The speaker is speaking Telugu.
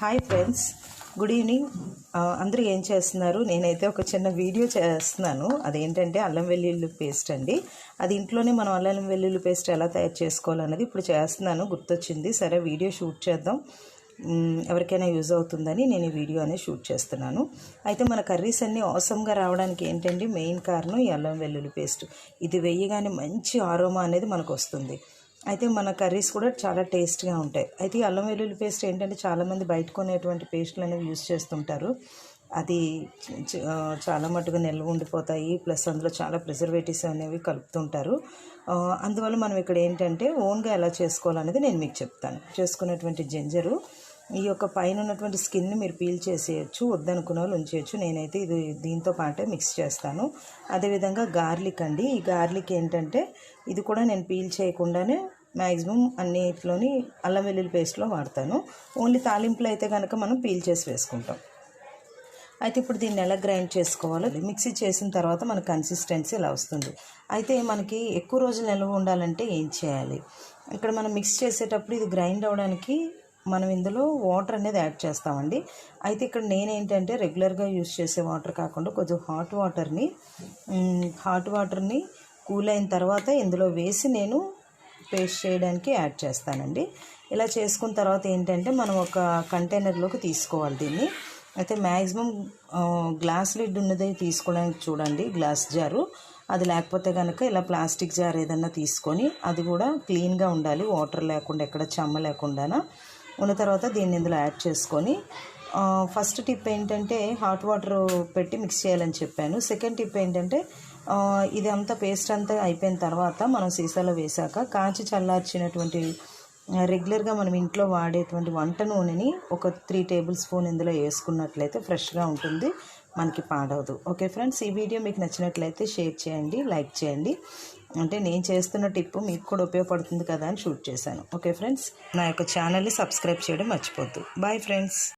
Hi friends, good evening. అందరూ ఏం చేస్తున్నారు? నేనైతే ఒక చిన్న వీడియో చేస్తున్నాను. అదేంటంటే అల్లం వెల్లుల్లి పేస్ట్ అండి. అది ఇంట్లోనే మనం అల్లం వెల్లుల్లి పేస్ట్ ఎలా తయారు చేసుకోవాలన్నది ఇప్పుడు చేస్తున్నాను, గుర్తొచ్చింది. సరే వీడియో షూట్ చేద్దాం, ఎవరికైనా యూజ్ అవుతుందని నేను ఈ వీడియో అనేది షూట్ చేస్తున్నాను. అయితే మన కర్రీస్ అన్నీ ఆసమ్గా రావడానికి ఏంటంటే మెయిన్ కారణం ఈ అల్లం వెల్లుల్లి పేస్ట్. ఇది వేయగానే మంచి ఆరోమా అనేది మనకు వస్తుంది. అయితే మన కర్రీస్ కూడా చాలా టేస్ట్గా ఉంటాయి. అయితే ఈ అల్లం వెల్లుల్లి పేస్ట్ ఏంటంటే చాలామంది బయట కొనేటువంటి పేస్ట్లు అనేవి యూజ్ చేస్తుంటారు. అది చాలా మటుగా నిల్వ ఉండిపోతాయి, ప్లస్ అందులో చాలా ప్రిజర్వేటివ్స్ అనేవి కలుపుతుంటారు. అందువల్ల మనం ఇక్కడ ఏంటంటే ఓన్గా ఎలా చేసుకోవాలనేది నేను మీకు చెప్తాను. చేసుకునేటువంటి జింజరు, ఈ యొక్క పైన ఉన్నటువంటి స్కిన్ని మీరు పీల్ చేసేయచ్చు, వద్దనుకున్న వాళ్ళు ఉంచేయచ్చు. నేనైతే ఇది దీంతో పాటే మిక్స్ చేస్తాను. అదేవిధంగా గార్లిక్ అండి. ఈ గార్లిక్ ఏంటంటే ఇది కూడా నేను పీల్ చేయకుండానే మ్యాక్సిమం అన్నిట్లోని అల్లం వెల్లుల్లి పేస్ట్లో వాడతాను. ఓన్లీ తాలింపులు అయితే కనుక మనం పీల్ చేసి వేసుకుంటాం. అయితే ఇప్పుడు దీన్ని ఎలా గ్రైండ్ చేసుకోవాలో, మిక్సీ చేసిన తర్వాత మన కన్సిస్టెన్సీ ఇలా వస్తుంది. అయితే మనకి ఎక్కువ రోజులు నిల్వ ఉండాలంటే ఏం చేయాలి? ఇక్కడ మనం మిక్స్ చేసేటప్పుడు ఇది గ్రైండ్ అవ్వడానికి మనం ఇందులో వాటర్ అనేది యాడ్ చేస్తామండి. అయితే ఇక్కడ నేనేంటంటే రెగ్యులర్గా యూజ్ చేసే వాటర్ కాకుండా కొంచెం హాట్ వాటర్ని కూల్ అయిన తర్వాత ఇందులో వేసి నేను పేస్ట్ చేయడానికి యాడ్ చేస్తానండి. ఇలా చేసుకున్న తర్వాత ఏంటంటే మనం ఒక కంటైనర్లోకి తీసుకోవాలి దీన్ని. అయితే మ్యాక్సిమం గ్లాస్ లిడ్ ఉన్నది తీసుకోవడానికి చూడండి, గ్లాస్ జారు. అది లేకపోతే కనుక ఇలా ప్లాస్టిక్ జార్ ఏదన్నా తీసుకొని, అది కూడా క్లీన్గా ఉండాలి, వాటర్ లేకుండా ఎక్కడ చెమ్మ లేకుండా ఉన్న తర్వాత దీన్ని ఇందులో యాడ్ చేసుకొని, ఫస్ట్ టిప్ ఏంటంటే హాట్ వాటర్ పెట్టి మిక్స్ చేయాలని చెప్పాను. సెకండ్ టిప్ ఏంటంటే ఇది అంతా పేస్ట్ అంతా అయిపోయిన తర్వాత మనం సీసాలో వేసాక కాచి చల్లార్చినటువంటి రెగ్యులర్గా మనం ఇంట్లో వాడేటువంటి వంట నూనెని ఒక 3 టేబుల్ స్పూన్ ఇందులో వేసుకున్నట్లయితే ఫ్రెష్గా ఉంటుంది, మనకి పాడవదు. ఓకే ఫ్రెండ్స్, ఈ వీడియో మీకు నచ్చినట్లయితే షేర్ చేయండి, లైక్ చేయండి. అంటే నేను చేస్తున్న టిప్పు మీకు కూడా ఉపయోగపడుతుంది కదా అని షూట్ చేశాను. ఓకే ఫ్రెండ్స్, నా యొక్క ఛానల్ని సబ్స్క్రైబ్ చేయడం మర్చిపోద్దు. Bye friends.